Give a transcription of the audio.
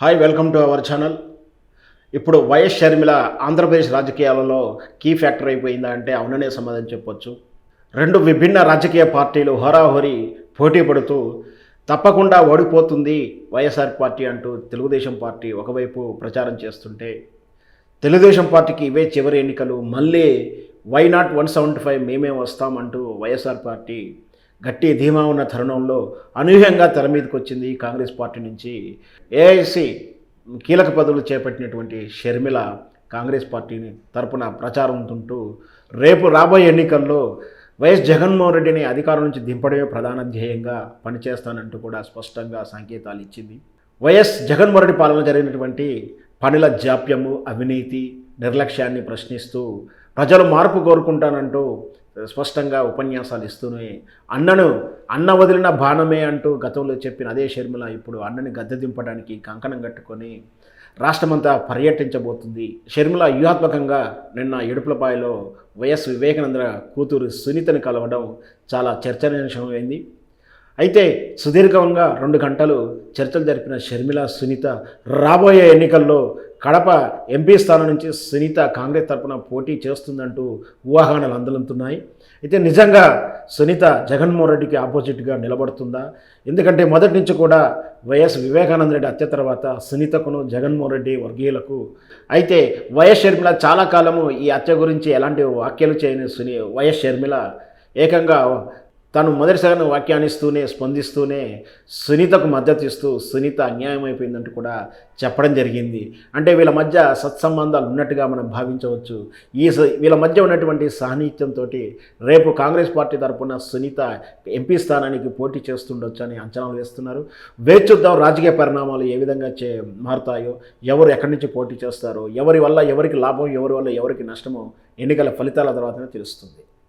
Hi, welcome to our channel. ఇప్పుడు YS Sharmila Andhra Pradesh రాజకీయాలలో key factor అయిపోయిందా అంటే అవుననే సమాధానం చెప్పొచ్చు. రెండు విభిన్న రాజకీయ పార్టీలు హోరాహోరీ పోటీ పడుతూ తప్పకుండా ఓడిపోతుంది వైఎస్ఆర్ పార్టీ అంటూ తెలుగుదేశం పార్టీ ఒకవైపు ప్రచారం చేస్తుంటే, తెలుగుదేశం పార్టీకి ఇవే చివరి ఎన్నికలు, మళ్ళీ వై నాట్ 175 మేమే వస్తామంటూ వైఎస్ఆర్ పార్టీ గట్టి ధీమా ఉన్న తరుణంలో అనూహ్యంగా తెర మీదకి వచ్చింది కాంగ్రెస్ పార్టీ నుంచి. ఏఐసి కీలక పదవులు చేపట్టినటువంటి షర్మిల కాంగ్రెస్ పార్టీని తరపున ప్రచారం ఉంటుంటూ రేపు రాబోయే ఎన్నికల్లో వైఎస్ జగన్మోహన్ రెడ్డిని అధికారం నుంచి దింపడమే ప్రధాన ధ్యేయంగా పనిచేస్తానంటూ కూడా స్పష్టంగా సంకేతాలు ఇచ్చింది. వైఎస్ జగన్మోహన్ రెడ్డి పాలన జరిగినటువంటి పనుల జాప్యము, అవినీతి, నిర్లక్ష్యాన్ని ప్రశ్నిస్తూ ప్రజలు మార్పు కోరుకుంటానంటూ స్పష్టంగా ఉపన్యాసాలు ఇస్తూనే అన్న వదిలిన బాణమే అంటూ గతంలో చెప్పిన అదే షర్మిల ఇప్పుడు అన్నని గద్దె దింపడానికి కంకణం కట్టుకొని రాష్ట్రమంతా పర్యటించబోతుంది. షర్మిల వ్యూహాత్మకంగా నిన్న ఇడుపులపాయలో వైఎస్ వివేకానంద కూతురు సునీతని కలవడం చాలా చర్చనీయాంశమైంది. అయితే సుదీర్ఘంగా 2 గంటలు చర్చలు జరిపిన షర్మిల, సునీత రాబోయే ఎన్నికల్లో కడప ఎంపీ స్థానం నుంచి సునీత కాంగ్రెస్ తరపున పోటీ చేస్తుందంటూ ఊహాగానాలు అందలుతున్నాయి. అయితే నిజంగా సునీత జగన్మోహన్ రెడ్డికి ఆపోజిట్గా నిలబడుతుందా? ఎందుకంటే మొదటి నుంచి కూడా వైఎస్ వివేకానంద రెడ్డి హత్య తర్వాత సునీతకును జగన్మోహన్ రెడ్డి వర్గీయులకు అయితే వైఎస్ షర్మిల చాలా కాలము ఈ హత్య గురించి ఎలాంటి వ్యాఖ్యలు చేయని వైఎస్ షర్మిల ఏకంగా తను మొదటిసారి వ్యాఖ్యానిస్తూనే స్పందిస్తూనే సునీతకు మద్దతు ఇస్తూ సునీత అన్యాయం అయిపోయిందంటూ కూడా చెప్పడం జరిగింది. అంటే వీళ్ళ మధ్య సత్సంబంధాలు ఉన్నట్టుగా మనం భావించవచ్చు. వీళ్ళ మధ్య ఉన్నటువంటి సాన్నిహిత్యంతో రేపు కాంగ్రెస్ పార్టీ తరఫున సునీత ఎంపీ స్థానానికి పోటీ చేస్తుండొచ్చు అని అంచనాలు వేస్తున్నారు. వేచి చూద్దాం రాజకీయ పరిణామాలు ఏ విధంగా మారుతాయో, ఎవరు ఎక్కడి నుంచి పోటీ చేస్తారో, ఎవరి వల్ల ఎవరికి లాభం, ఎవరి వల్ల ఎవరికి నష్టమో ఎన్నికల ఫలితాల తర్వాతనే తెలుస్తుంది.